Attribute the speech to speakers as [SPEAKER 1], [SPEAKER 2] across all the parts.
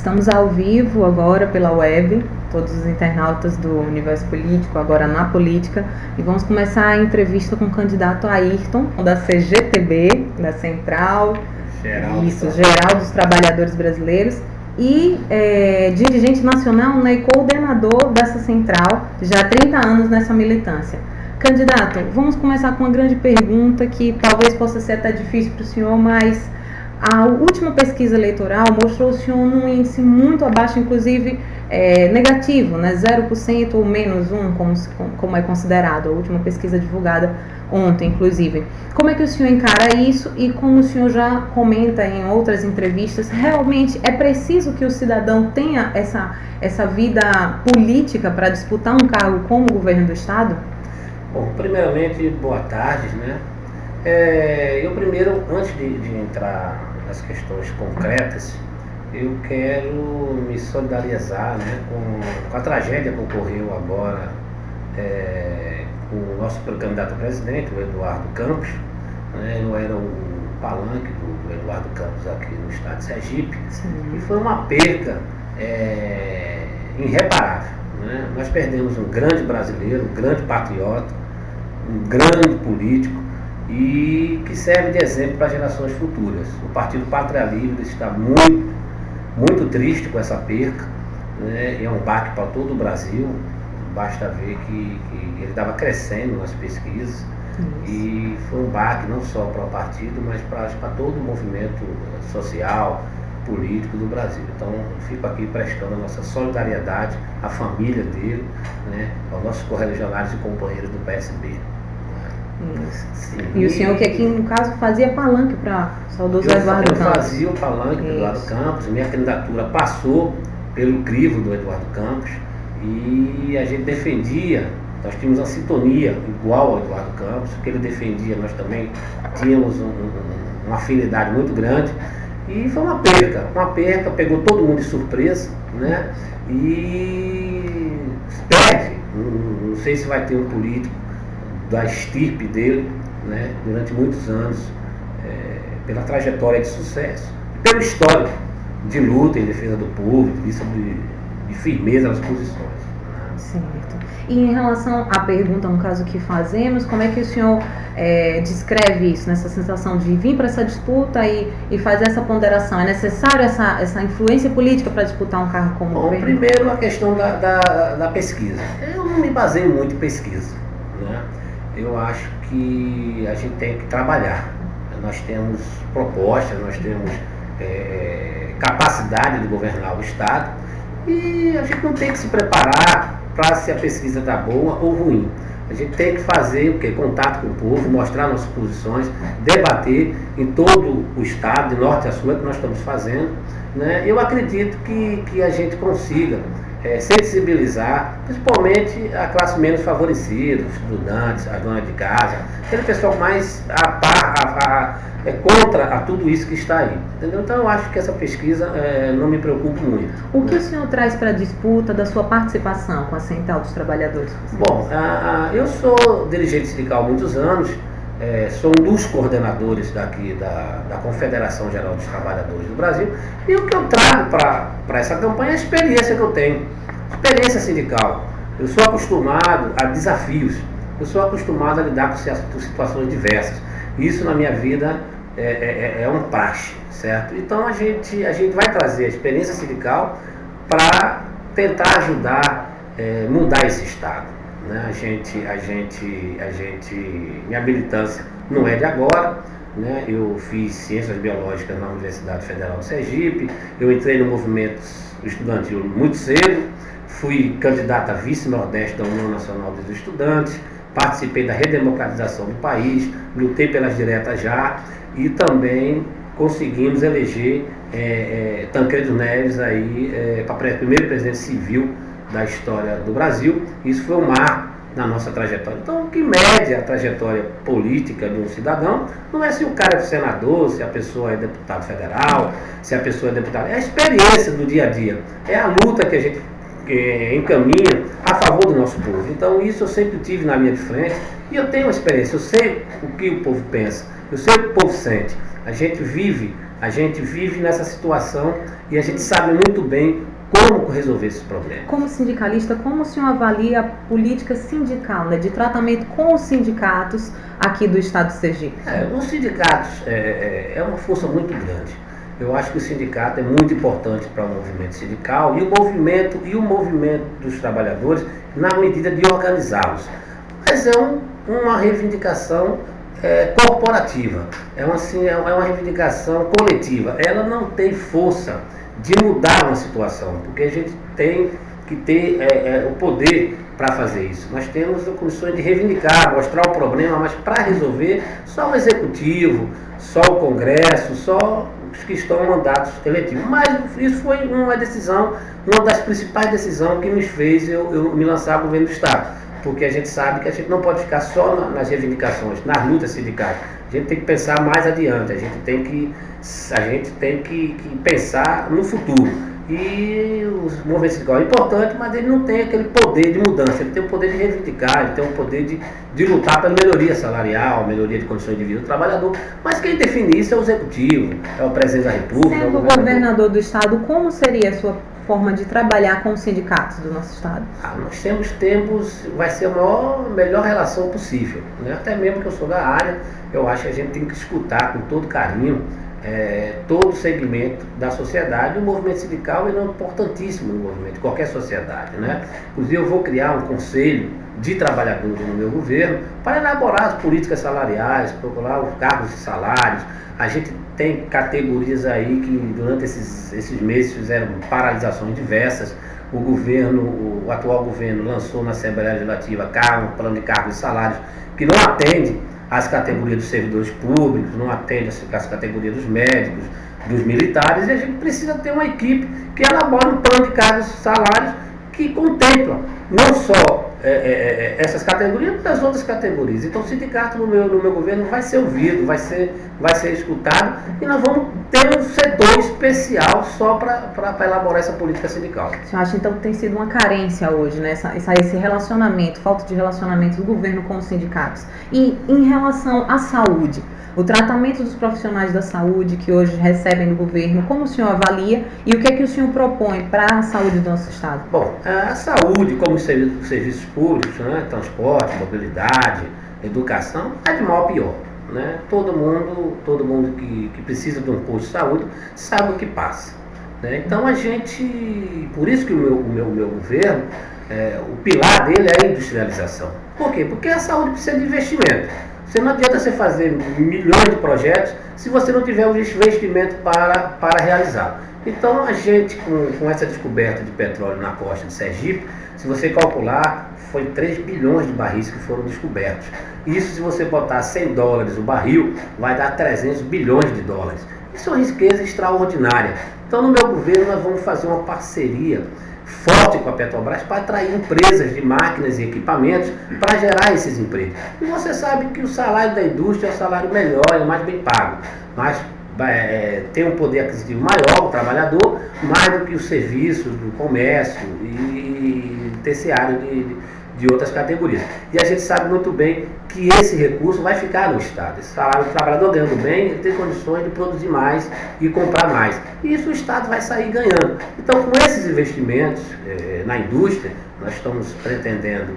[SPEAKER 1] Estamos ao vivo agora pela web, todos os internautas do Universo Político, agora na política, e vamos começar a entrevista com o candidato Ayrton, da CGTB, da Central, Geral dos Trabalhadores Brasileiros, e dirigente nacional, né, e coordenador dessa central, já há 30 anos nessa militância. Candidato, vamos começar com uma grande pergunta que talvez possa ser até difícil para o senhor, mas a última pesquisa eleitoral mostrou o senhor num índice muito abaixo, inclusive negativo, né? 0% ou menos 1%, como é considerado, a última pesquisa divulgada ontem, inclusive. Como é que o senhor encara isso e como o senhor já comenta em outras entrevistas, realmente é preciso que o cidadão tenha essa vida política para disputar um cargo como governo do Estado?
[SPEAKER 2] Bom, primeiramente, boa tarde, né? Eu primeiro, antes de entrar nas questões concretas, eu quero me solidarizar, né, com a tragédia que ocorreu agora com o nosso candidato a presidente, o Eduardo Campos, né? Eu era o palanque do Eduardo Campos aqui no estado de Sergipe. Sim. E foi uma perca irreparável, né? Nós perdemos um grande brasileiro, um grande patriota, um grande político, e que serve de exemplo para gerações futuras. O Partido Pátria Livre está muito, muito triste com essa perca, né? É um baque para todo o Brasil. Basta ver que ele estava crescendo nas pesquisas. E foi um baque não só para o partido, mas para todo o movimento social, político do Brasil. Então, fico aqui prestando a nossa solidariedade à família dele, né? Aos nossos correligionários e companheiros do PSB.
[SPEAKER 1] Isso. E o senhor que aqui, no caso, fazia palanque para o saudoso Eduardo Campos?
[SPEAKER 2] Eu fazia o palanque do Eduardo Campos, minha candidatura passou pelo crivo do Eduardo Campos e a gente defendia, nós tínhamos uma sintonia igual ao Eduardo Campos, que ele defendia, nós também tínhamos uma afinidade muito grande, e foi uma perca, pegou todo mundo de surpresa, né? E perde, não sei se vai ter um político da estirpe dele, né, durante muitos anos, pela trajetória de sucesso, pelo histórico de luta em defesa do povo, de firmeza nas posições.
[SPEAKER 1] Certo. E em relação à pergunta, no caso que fazemos, como é que o senhor descreve isso, nessa sensação de vir para essa disputa e fazer essa ponderação? É necessário essa influência política para disputar um cargo como governo?
[SPEAKER 2] Primeiro a questão da pesquisa. Eu não me baseio muito em pesquisa, né? Eu acho que a gente tem que trabalhar. Nós temos propostas, nós temos capacidade de governar o Estado e a gente não tem que se preparar para se a pesquisa está boa ou ruim. A gente tem que fazer o quê? Contato com o povo, mostrar nossas posições, debater em todo o Estado, de norte a sul, é o que nós estamos fazendo, né? Eu acredito que a gente consiga sensibilizar, principalmente a classe menos favorecida, os estudantes, a dona de casa, aquele pessoal mais contra a tudo isso que está aí, entendeu? Então eu acho que essa pesquisa não me preocupa muito.
[SPEAKER 1] O que o senhor traz para a disputa da sua participação com a Central dos Trabalhadores?
[SPEAKER 2] Bom, eu sou dirigente sindical há muitos anos, sou um dos coordenadores daqui da Confederação Geral dos Trabalhadores do Brasil, e o que eu trago para essa campanha é a experiência que eu tenho, experiência sindical. Eu sou acostumado a desafios, eu sou acostumado a lidar com situações diversas. Isso na minha vida é um praxe, certo? Então a gente vai trazer a experiência sindical para tentar ajudar, mudar esse estado, né? Minha militância não é de agora, né? Eu fiz Ciências Biológicas na Universidade Federal de Sergipe, eu entrei no movimento estudantil muito cedo, fui candidato a vice-nordeste da União Nacional dos Estudantes, participei da redemocratização do país, lutei pelas diretas já e também conseguimos eleger Tancredo Neves aí para primeiro presidente civil da história do Brasil. Isso foi um marco na nossa trajetória. Então, o que mede a trajetória política de um cidadão não é se o cara é senador, se a pessoa é deputado federal, se a pessoa é deputada. É a experiência do dia a dia, é a luta que a gente encaminha a favor do nosso povo. Então, isso eu sempre tive na linha de frente e eu tenho uma experiência, eu sei o que o povo pensa, eu sei o que o povo sente. A gente vive A gente vive nessa situação e a gente sabe muito bem como resolver esses problemas.
[SPEAKER 1] Como sindicalista, como o senhor avalia a política sindical, né, de tratamento com os sindicatos aqui do estado de Sergipe?
[SPEAKER 2] Os sindicatos é uma força muito grande. Eu acho que o sindicato é muito importante para o movimento sindical e o movimento dos trabalhadores na medida de organizá-los. Mas é uma reivindicação corporativa, é uma reivindicação coletiva. Ela não tem força de mudar uma situação, porque a gente tem que ter o poder para fazer isso. Nós temos condições de reivindicar, mostrar o problema, mas para resolver, só o Executivo, só o Congresso, só os que estão em mandatos eletivos. Mas isso foi uma decisão, uma das principais decisões que nos fez eu me lançar ao governo do Estado. Porque a gente sabe que a gente não pode ficar só nas reivindicações, nas lutas sindicais. A gente tem que pensar mais adiante, a gente tem que pensar no futuro. E o movimento sindical é importante, mas ele não tem aquele poder de mudança, ele tem o poder de reivindicar, ele tem o poder de lutar pela melhoria salarial, melhoria de condições de vida do trabalhador. Mas quem define isso é o Executivo, é o Presidente da República.
[SPEAKER 1] Sendo governador do Estado, como seria a sua forma de trabalhar com os sindicatos do nosso Estado?
[SPEAKER 2] Nós vai ser a melhor relação possível, né? Até mesmo que eu sou da área, eu acho que a gente tem que escutar com todo carinho todo o segmento da sociedade. O movimento sindical é importantíssimo no movimento de qualquer sociedade, né? Inclusive eu vou criar um conselho de trabalhadores no meu governo para elaborar as políticas salariais, procurar os cargos e salários. A gente tem categorias aí que durante esses meses fizeram paralisações diversas. O atual governo lançou na Assembleia Legislativa um plano de cargos e salários que não atende às categorias dos servidores públicos, não atende às categorias dos médicos, dos militares, e a gente precisa ter uma equipe que elabore um plano de cargos e salários que contempla não só essas categorias, mas as outras categorias. Então o sindicato no meu governo vai ser ouvido, vai ser escutado, e nós vamos ter um setor especial só para elaborar essa política sindical.
[SPEAKER 1] Você acha então que tem sido uma carência hoje, né? Esse relacionamento, falta de relacionamento do governo com os sindicatos? E em relação à saúde, o tratamento dos profissionais da saúde que hoje recebem do governo, como o senhor avalia e o que é que o senhor propõe para a saúde do nosso Estado?
[SPEAKER 2] Bom, a saúde, como os serviços públicos, né, transporte, mobilidade, educação, é de mal a pior, né? Todo mundo que precisa de um posto de saúde sabe o que passa, né? Então por isso que o meu governo, o pilar dele é a industrialização. Por quê? Porque a saúde precisa de investimento. Não adianta você fazer milhões de projetos se você não tiver o investimento para realizar. Então a gente, com essa descoberta de petróleo na costa de Sergipe, se você calcular, foi 3 bilhões de barris que foram descobertos. Isso, se você botar $100 o barril, vai dar 300 bilhões de dólares. Isso é uma riqueza extraordinária. Então no meu governo nós vamos fazer uma parceria forte com a Petrobras para atrair empresas de máquinas e equipamentos para gerar esses empregos. E você sabe que o salário da indústria é o salário melhor, é mais bem pago, mas tem um poder aquisitivo maior o trabalhador, mais do que os serviços do comércio e terciário de outras categorias. E a gente sabe muito bem que esse recurso vai ficar no Estado. Esse salário do trabalhador ganhando bem, ele tem condições de produzir mais e comprar mais. E isso o Estado vai sair ganhando. Então, com esses investimentos na indústria, nós estamos pretendendo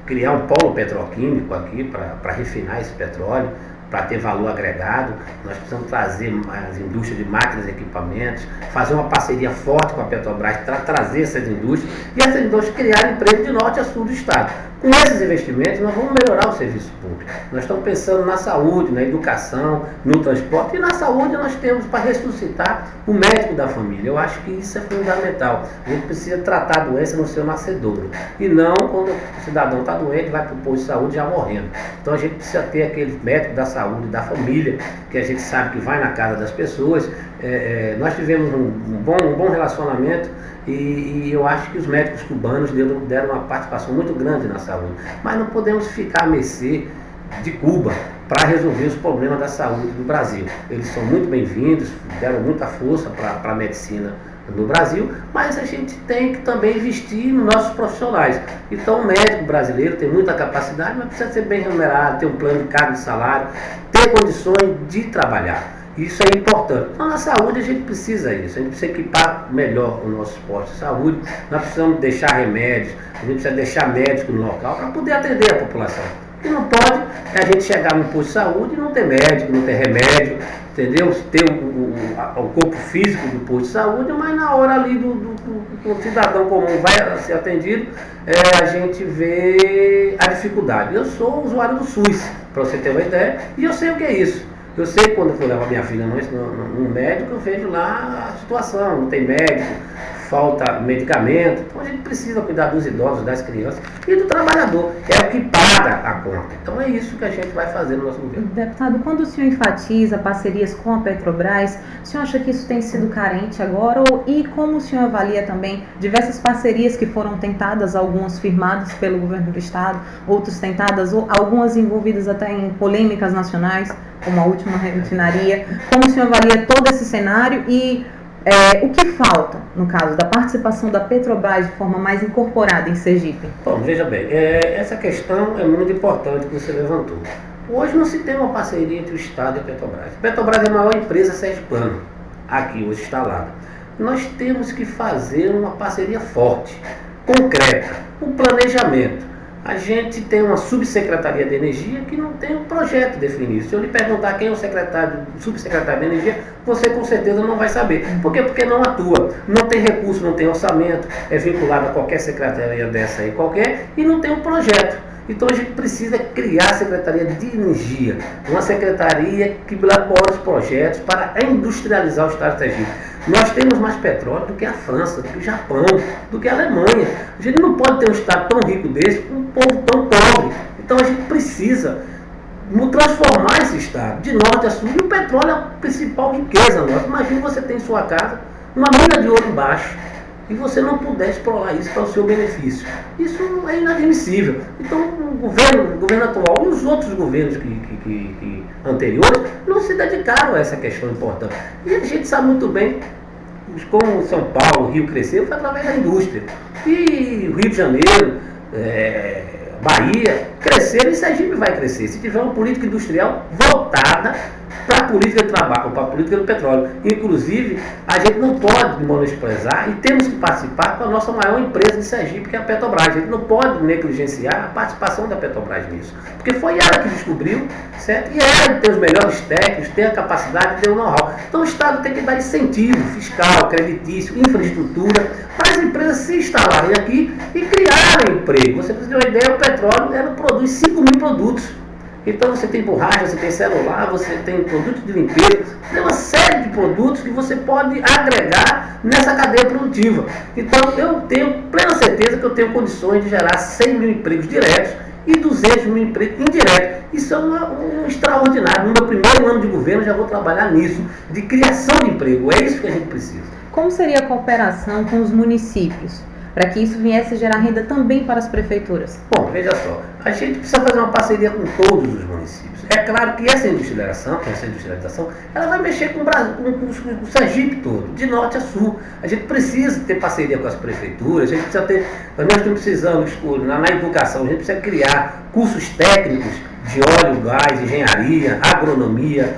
[SPEAKER 2] criar um polo petroquímico aqui para refinar esse petróleo, para ter valor agregado. Nós precisamos trazer as indústrias de máquinas e equipamentos, fazer uma parceria forte com a Petrobras para trazer essas indústrias e essas indústrias criarem emprego de norte a sul do Estado. Com esses investimentos, nós vamos melhorar o serviço público. Nós estamos pensando na saúde, na educação, no transporte, e na saúde nós temos para ressuscitar o médico da família. Eu acho que isso é fundamental. A gente precisa tratar a doença no seu nascedouro, e não quando o cidadão está doente, vai para o posto de saúde já morrendo. Então a gente precisa ter aquele médico da saúde, da família, que a gente sabe que vai na casa das pessoas. Nós tivemos um bom relacionamento, e eu acho que os médicos cubanos deram uma participação muito grande na saúde. Mas não podemos ficar à mercê de Cuba para resolver os problemas da saúde do Brasil. Eles são muito bem-vindos, deram muita força para a medicina no Brasil, mas a gente tem que também investir nos nossos profissionais. Então o médico brasileiro tem muita capacidade, mas precisa ser bem remunerado, ter um plano de cargo de salário, ter ter condições de trabalhar. Isso é importante. Então, na saúde, a gente precisa disso. A gente precisa equipar melhor o nosso posto de saúde. Nós precisamos deixar remédios, a gente precisa deixar médico no local para poder atender a população. E não pode a gente chegar no posto de saúde e não ter médico, não ter remédio, entendeu? Ter o corpo físico do posto de saúde, mas na hora ali do cidadão comum vai ser atendido, a gente vê a dificuldade. Eu sou usuário do SUS, para você ter uma ideia, e eu sei o que é isso. Eu sei que quando eu for levar minha filha no médico, eu vejo lá a situação, não tem médico, falta medicamento. Então a gente precisa cuidar dos idosos, das crianças e do trabalhador. É o que paga a conta. Então é isso que a gente vai fazer no nosso governo.
[SPEAKER 1] Deputado, quando o senhor enfatiza parcerias com a Petrobras, o senhor acha que isso tem sido carente agora? E como o senhor avalia também diversas parcerias que foram tentadas, algumas firmadas pelo governo do estado, outras tentadas, ou algumas envolvidas até em polêmicas nacionais, como a última refinaria? Como o senhor avalia todo esse cenário e o que falta, no caso, da participação da Petrobras de forma mais incorporada em Sergipe?
[SPEAKER 2] Bom, veja bem, essa questão é muito importante que você levantou. Hoje não se tem uma parceria entre o Estado e a Petrobras. A Petrobras é a maior empresa sergipana, aqui hoje instalada. Nós temos que fazer uma parceria forte, concreta, um planejamento. A gente tem uma subsecretaria de energia que não tem um projeto definido. Se eu lhe perguntar quem é o subsecretário de energia, você com certeza não vai saber. Por quê? Porque não atua. Não tem recurso, não tem orçamento, é vinculado a qualquer secretaria dessa aí qualquer e não tem um projeto. Então a gente precisa criar a Secretaria de Energia, uma secretaria que elabora os projetos para industrializar o estado de Sergipe. Nós temos mais petróleo do que a França, do que o Japão, do que a Alemanha. A gente não pode ter um estado tão rico desse com um povo tão pobre. Então a gente precisa transformar esse estado de norte a sul. E o petróleo é a principal riqueza nossa. Imagina você ter em sua casa uma mina de ouro embaixo e você não puder explorar isso para o seu benefício. Isso é inadmissível. Então o governo atual e os outros governos anteriores não se dedicaram a essa questão importante. E a gente sabe muito bem como São Paulo, Rio cresceu, foi através da indústria. E o Rio de Janeiro, Bahia, cresceram e Sergipe vai crescer. Se tiver uma política industrial voltada para a política de trabalho, para a política do petróleo. Inclusive, a gente não pode menosprezar e temos que participar com a nossa maior empresa de Sergipe, que é a Petrobras. A gente não pode negligenciar a participação da Petrobras nisso. Porque foi ela que descobriu, certo? E ela tem os melhores técnicos, tem a capacidade, tem o know-how. Então o Estado tem que dar incentivo fiscal, creditício, infraestrutura, para as empresas se instalarem aqui e criarem emprego. Você precisa ter uma ideia, o petróleo produz 5 mil produtos. Então você tem borracha, você tem celular, você tem produtos de limpeza, tem uma série de produtos que você pode agregar nessa cadeia produtiva. Então eu tenho plena certeza que eu tenho condições de gerar 100 mil empregos diretos e 200 mil empregos indiretos. Isso é um extraordinário. No meu primeiro ano de governo já vou trabalhar nisso, de criação de emprego. É isso que a gente precisa.
[SPEAKER 1] Como seria a cooperação com os municípios, para que isso viesse a gerar renda também para as prefeituras?
[SPEAKER 2] Bom, veja só, a gente precisa fazer uma parceria com todos os municípios. É claro que essa industrialização, ela vai mexer com o Sergipe todo, de norte a sul. A gente precisa ter parceria com as prefeituras, a gente precisa ter, nós estamos precisando, na educação, a gente precisa criar cursos técnicos de óleo, gás, engenharia, agronomia,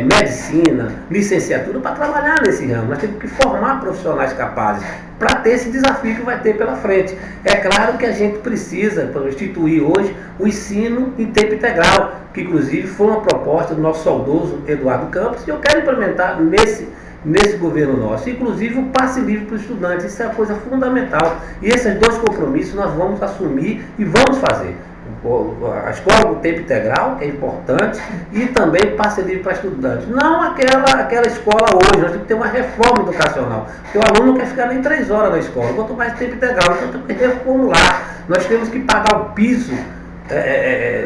[SPEAKER 2] medicina, licenciatura, para trabalhar nesse ramo. Nós temos que formar profissionais capazes para ter esse desafio que vai ter pela frente. É claro que a gente precisa instituir hoje o ensino em tempo integral, que inclusive foi uma proposta do nosso saudoso Eduardo Campos, e eu quero implementar nesse governo nosso, inclusive o passe livre para os estudantes. Isso é uma coisa fundamental. E esses dois compromissos nós vamos assumir e vamos fazer. A escola do tempo integral, que é importante, e também passe livre para estudantes. Não aquela escola hoje, nós temos que ter uma reforma educacional, porque o aluno não quer ficar nem 3 horas na escola, quanto mais tempo integral, então temos que reformular. Nós temos que pagar o piso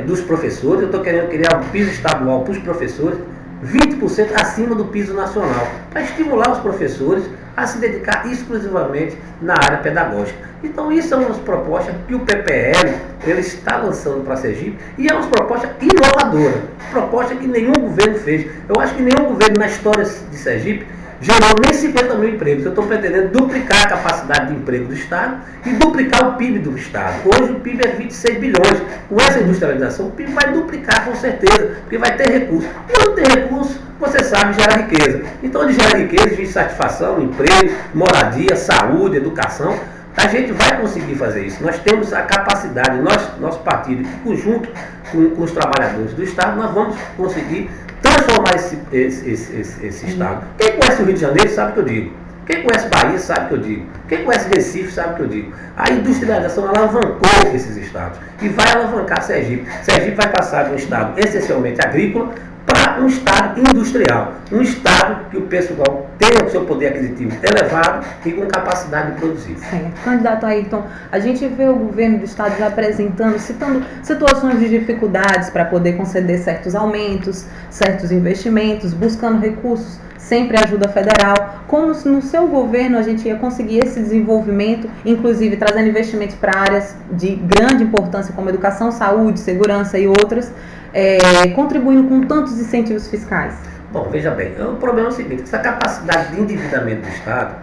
[SPEAKER 2] dos professores. Eu estou querendo criar um piso estadual para os professores, 20% acima do piso nacional, para estimular os professores a se dedicar exclusivamente na área pedagógica. Então isso é uma das propostas que o PPL ele está lançando para Sergipe, e é uma proposta inovadora, proposta que nenhum governo fez. Eu acho que nenhum governo na história de Sergipe gerou nem 50 mil empregos. Eu estou pretendendo duplicar a capacidade de emprego do Estado e duplicar o PIB do Estado. Hoje o PIB é 26 bilhões. Com essa industrialização, o PIB vai duplicar com certeza, porque vai ter recurso. Quando tem recurso, você sabe, gera riqueza. Então, onde gera riqueza, existe satisfação, emprego, moradia, saúde, educação. A gente vai conseguir fazer isso. Nós temos a capacidade, nosso partido, em conjunto com os trabalhadores do Estado, nós vamos conseguir transformar esse Estado. Quem conhece o Rio de Janeiro sabe o que eu digo. Quem conhece Bahia sabe o que eu digo. Quem conhece Recife sabe o que eu digo. A industrialização alavancou esses estados e vai alavancar Sergipe. Sergipe vai passar de um estado essencialmente agrícola para um estado industrial. Um estado que o pessoal tenha o seu poder aquisitivo elevado e com capacidade de produzir.
[SPEAKER 1] Certo. Candidato Ayrton, a gente vê o governo do estado já apresentando, citando situações de dificuldades para poder conceder certos aumentos, certos investimentos, buscando recursos, sempre ajuda federal. Como se no seu governo a gente ia conseguir esse desenvolvimento, inclusive trazendo investimentos para áreas de grande importância como educação, saúde, segurança e outras, contribuindo com tantos incentivos fiscais?
[SPEAKER 2] Bom, veja bem, o problema é o seguinte: essa capacidade de endividamento do Estado,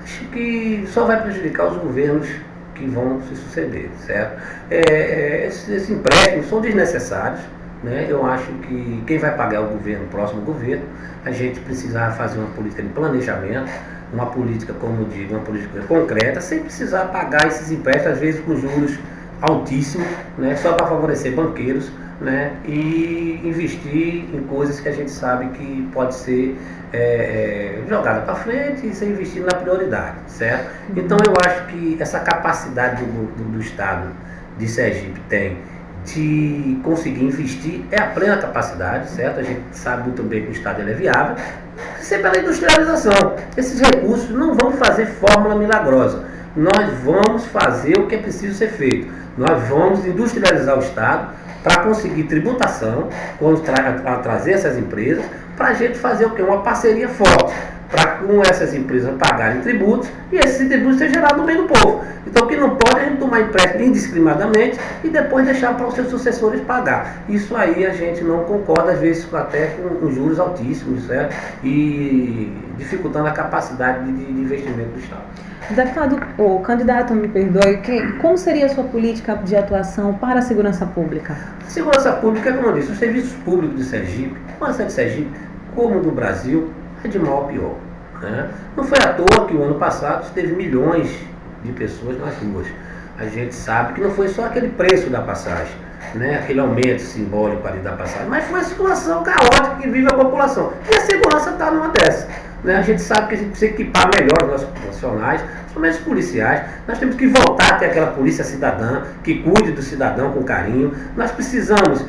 [SPEAKER 2] acho que só vai prejudicar os governos que vão se suceder, certo? Esses empréstimos são desnecessários, né? Eu acho que quem vai pagar é o governo, o próximo governo. A gente precisava fazer uma política de planejamento, uma política, como eu digo, uma política concreta, sem precisar pagar esses empréstimos, às vezes com juros altíssimos, né? Só para favorecer banqueiros, né? E investir em coisas que a gente sabe que pode ser jogada para frente e ser investido na prioridade, certo? Então eu acho que essa capacidade do Estado de Sergipe tem de conseguir investir é a plena capacidade, certo? A gente sabe muito bem que o Estado é viável, sempre pela industrialização. Esses recursos não vão fazer fórmula milagrosa. Nós vamos fazer o que é preciso ser feito. Nós vamos industrializar o Estado para conseguir tributação, trazer essas empresas, para a gente fazer o quê? Uma parceria forte, para com essas empresas pagarem tributos e esses tributos sejam gerados no meio do povo. Então o que não pode é a gente tomar empréstimo indiscriminadamente e depois deixar para os seus sucessores pagar. Isso aí a gente não concorda, às vezes até com juros altíssimos, certo? E dificultando a capacidade de investimento do Estado.
[SPEAKER 1] Deputado, o candidato, me perdoe, como seria a sua política de atuação para a segurança pública?
[SPEAKER 2] A segurança pública, como eu disse, os serviços públicos de Sergipe, não só de Sergipe, como do Brasil, é de mal a pior, né? Não foi à toa que o ano passado teve milhões de pessoas nas ruas. A gente sabe que não foi só aquele preço da passagem, né? Aquele aumento simbólico ali da passagem, mas foi a situação caótica que vive a população. E a segurança está numa dessas. A gente sabe que a gente precisa equipar melhor os nossos profissionais, principalmente os policiais. Nós temos que voltar a ter aquela polícia cidadã, que cuide do cidadão com carinho. Nós precisamos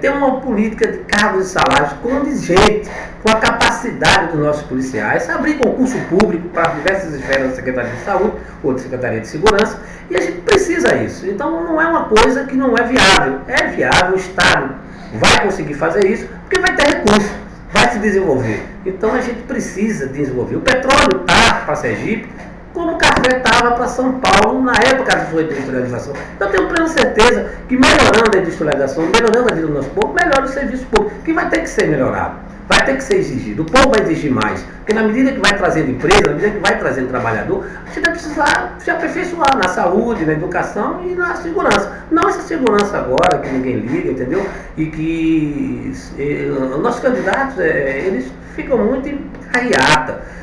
[SPEAKER 2] ter uma política de cargos e salários condigente com a capacidade dos nossos policiais, abrir concurso público para diversas esferas da Secretaria de Saúde ou da Secretaria de Segurança, e a gente precisa disso. Então não é uma coisa que não é viável. É viável, o Estado vai conseguir fazer isso, porque vai ter recurso, vai se desenvolver. Então a gente precisa desenvolver. O petróleo está para Sergipe como o café estava para São Paulo na época da sua industrialização. Então eu tenho plena certeza que melhorando a industrialização, melhorando a vida do nosso povo, melhora o serviço público, que vai ter que ser melhorado, vai ter que ser exigido. O povo vai exigir mais, porque na medida que vai trazendo empresa, na medida que vai trazendo trabalhador, a gente vai precisar se aperfeiçoar na saúde, na educação e na segurança. Não essa segurança agora que ninguém liga, entendeu? E que os nossos candidatos, eles ficam muito em carreata.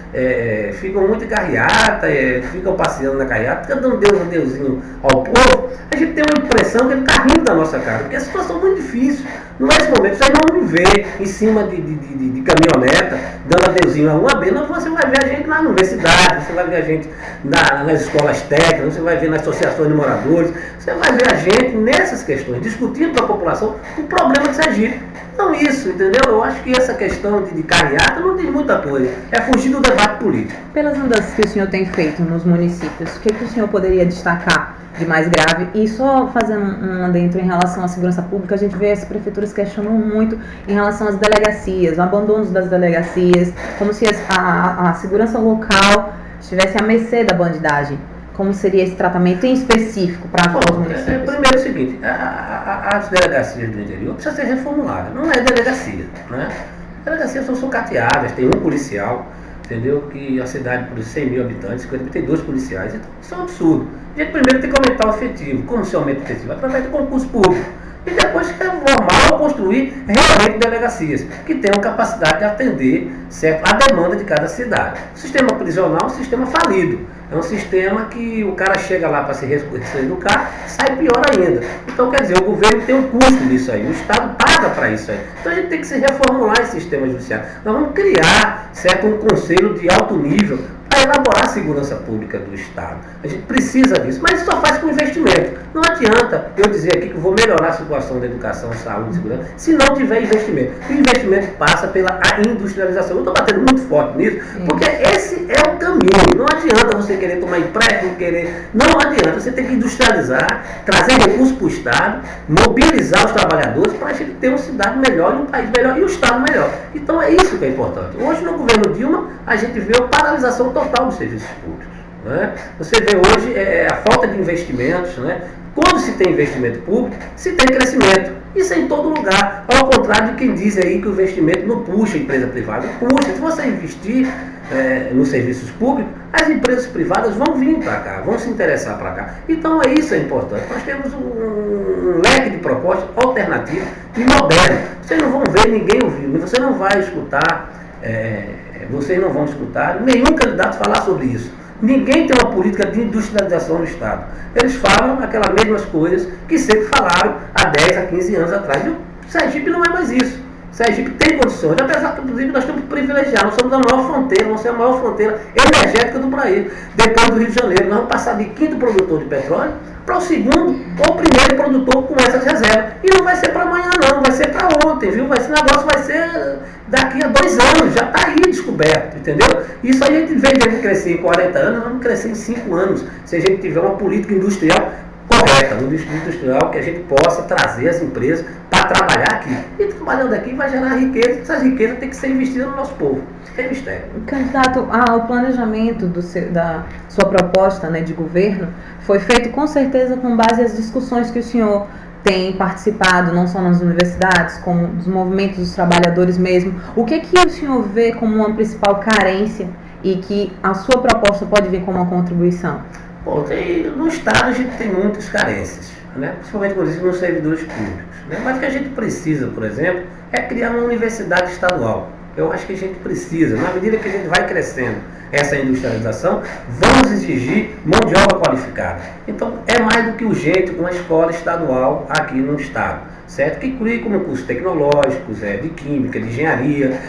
[SPEAKER 2] Ficam passeando na carreata, ficam dando deusinho ao povo. A gente tem uma impressão que ele está rindo da nossa cara, porque a situação é muito difícil. Não é esse momento, você não me vê em cima de caminhoneta, dando adeusinho a um a B, não, você vai ver a gente na universidade, você vai ver a gente nas escolas técnicas, você vai ver nas associações de moradores, você vai ver a gente nessas questões, discutindo com a população o problema de Sergipe. Não isso, entendeu? Eu acho que essa questão de carreata não tem muita coisa. É fugir do debate político.
[SPEAKER 1] Pelas andanças que o senhor tem feito nos municípios, o que o senhor poderia destacar de mais grave? E só fazendo um adentro em relação à segurança pública, a gente vê as prefeituras questionam muito em relação às delegacias, o abandono das delegacias, como se a segurança local estivesse à mercê da bandidagem. Como seria esse tratamento em específico para os municípios?
[SPEAKER 2] Primeiro é o seguinte, as delegacias do interior precisam ser reformuladas. Não é delegacia, né? Delegacias são sucateadas, tem um policial, entendeu? Que a cidade produz 100 mil habitantes, 52 policiais, então isso é um absurdo. A gente primeiro tem que aumentar o efetivo. Como se aumenta o efetivo? Através do concurso público. E depois reformar ou construir realmente delegacias que tenham capacidade de atender, certo, a demanda de cada cidade. O sistema prisional é um sistema falido. É um sistema que o cara chega lá para se reeducar, sai pior ainda. Então, quer dizer, o governo tem um custo nisso aí, o Estado paga para isso aí. Então a gente tem que se reformular esse sistema judiciário. Nós vamos criar, certo, um conselho de alto nível para elaborar a segurança pública do Estado. A gente precisa disso, mas isso só faz com investimento. Não adianta eu dizer aqui que vou melhorar a situação da educação, saúde, segurança, se não tiver investimento. O investimento passa pela industrialização. Eu estou batendo muito forte nisso, porque esse é o caminho. Não adianta você querer tomar empréstimo, não adianta. Você tem que industrializar, trazer recursos para o Estado, mobilizar os trabalhadores para a gente ter uma cidade melhor, um país melhor e um Estado melhor. Então é isso que é importante. Hoje, no governo Dilma, a gente vê a paralisação total dos serviços públicos. Né? Você vê hoje a falta de investimentos. Né? Quando se tem investimento público, se tem crescimento. Isso é em todo lugar. Ao contrário de quem diz aí que o investimento não puxa a empresa privada. Puxa. Se você investir nos serviços públicos, as empresas privadas vão vir para cá, vão se interessar para cá. Então isso é importante. Nós temos um leque de propostas alternativas e modernas. Vocês não vão ver ninguém ouvindo, você não vai escutar, vocês não vão escutar nenhum candidato falar sobre isso. Ninguém tem uma política de industrialização no Estado. Eles falam aquelas mesmas coisas que sempre falaram há 10, a 15 anos atrás. E o Sergipe não é mais isso. O Sergipe tem condições, apesar que, inclusive, nós temos que privilegiar. Nós somos a maior fronteira, vamos ser a maior fronteira energética do país. Depois do Rio de Janeiro, nós vamos passar de quinto produtor de petróleo para o segundo ou primeiro produtor com essas reservas. E não vai ser para amanhã não, vai ser para ontem, viu? Esse negócio vai ser daqui a 2 anos, já está aí descoberto, entendeu? Isso a gente, em vez de crescer em 40 anos, vamos crescer em 5 anos, se a gente tiver uma política industrial correta, um industrial que a gente possa trazer as empresas para trabalhar aqui. E trabalhando aqui vai gerar riqueza, essas riquezas tem que ser investidas no nosso povo. É mistério.
[SPEAKER 1] Candidato, o planejamento da sua proposta, né, de governo foi feito com certeza com base nas discussões que o senhor tem participado, não só nas universidades, como dos movimentos dos trabalhadores mesmo. O que o senhor vê como uma principal carência e que a sua proposta pode vir como uma contribuição?
[SPEAKER 2] Bom, no Estado a gente tem muitas carências, né? Principalmente, por exemplo, nos servidores públicos. Né? Mas o que a gente precisa, por exemplo, é criar uma universidade estadual. Eu acho que a gente precisa, na medida que a gente vai crescendo essa industrialização, vamos exigir mão de obra qualificada. Então, é mais do que urgente uma escola estadual aqui no Estado, certo? Que inclui como cursos tecnológicos, de química, de engenharia,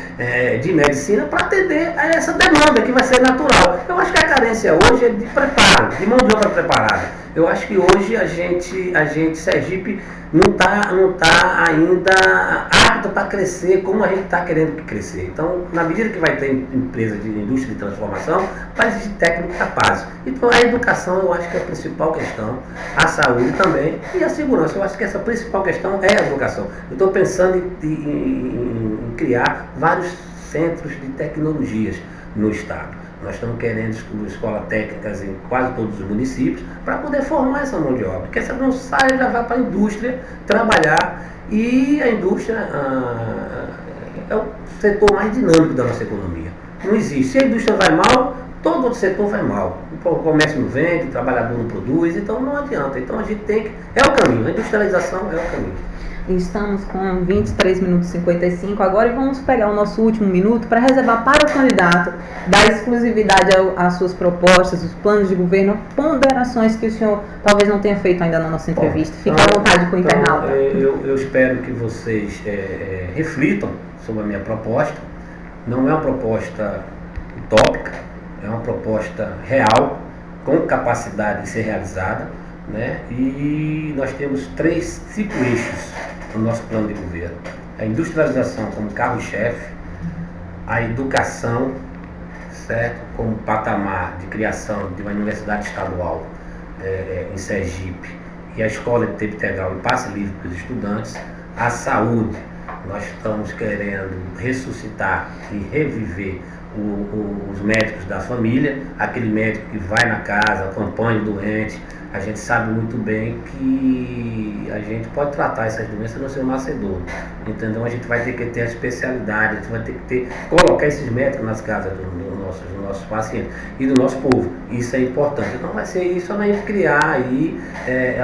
[SPEAKER 2] de medicina, para atender a essa demanda que vai ser natural. Eu acho que a carência hoje é de preparo, de mão de obra preparada. Eu acho que hoje a gente Sergipe, não tá ainda apto para crescer como a gente está querendo crescer. Então, na medida que vai ter empresa de indústria de transformação, vai existir técnico capaz. Então, a educação eu acho que é a principal questão, a saúde também e a segurança. Eu acho que essa principal questão é a educação. Eu estou pensando em criar vários centros de tecnologias no Estado. Nós estamos querendo escolas técnicas em quase todos os municípios para poder formar essa mão de obra. Porque essa não sai, já vai para a indústria trabalhar. E a indústria é o setor mais dinâmico da nossa economia. Não existe. Se a indústria vai mal, todo outro setor vai mal. O comércio não vende, o trabalhador não produz, então não adianta. Então a gente tem que... É o caminho, a industrialização é o caminho.
[SPEAKER 1] Estamos com 23 minutos e 55 agora e vamos pegar o nosso último minuto para reservar para o candidato dar exclusividade às suas propostas, os planos de governo, ponderações que o senhor talvez não tenha feito ainda na nossa entrevista. Fique à vontade com o internauta.
[SPEAKER 2] Eu espero que vocês reflitam sobre a minha proposta. Não é uma proposta utópica, é uma proposta real, com capacidade de ser realizada. Né? E nós temos 5 eixos no nosso plano de governo: a industrialização como carro-chefe, a educação, certo, como patamar de criação de uma universidade estadual em Sergipe, e a escola de tempo integral e passe livre para os estudantes, a saúde. Nós estamos querendo ressuscitar e reviver os médicos da família, aquele médico que vai na casa, acompanha o doente. A gente sabe muito bem que a gente pode tratar essas doenças no seu nascedor. Então a gente vai ter que ter a especialidade, a gente vai ter que colocar esses médicos nas casas dos nossos pacientes e do nosso povo. Isso é importante. Então vai ser isso a gente criar aí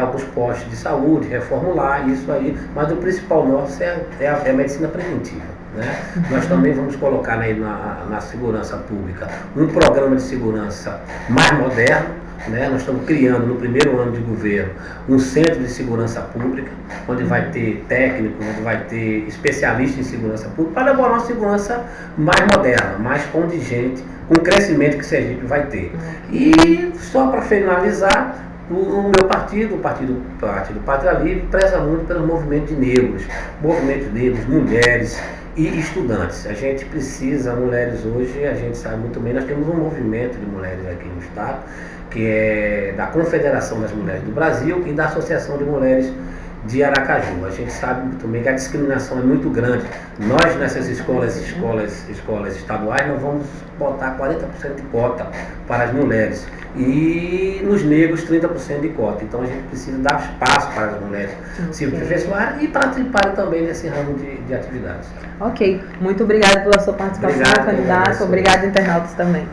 [SPEAKER 2] alguns postos de saúde, reformular isso aí, mas o principal nosso é a medicina preventiva. Né? Nós também vamos colocar aí na segurança pública um programa de segurança mais moderno. Né? Nós estamos criando no primeiro ano de governo um centro de segurança pública, onde vai ter técnico, onde vai ter especialista em segurança pública, para elaborar uma segurança mais moderna, mais contingente, com o crescimento que Sergipe vai ter. E só para finalizar, o meu partido, o Partido Pátria Livre, preza muito pelo movimento de negros, mulheres e estudantes. A gente precisa, mulheres hoje, a gente sabe muito bem, nós temos um movimento de mulheres aqui no estado, que é da Confederação das Mulheres do Brasil e da Associação de Mulheres de Aracaju. A gente sabe muito bem que a discriminação é muito grande. Nós, nessas escolas estaduais, nós vamos botar 40% de cota para as mulheres e nos negros 30% de cota. Então a gente precisa dar espaço para as mulheres se aperfeiçoarem e participarem também nesse ramo de atividades.
[SPEAKER 1] Ok, muito obrigada pela sua participação, candidato. Obrigado, internautas também.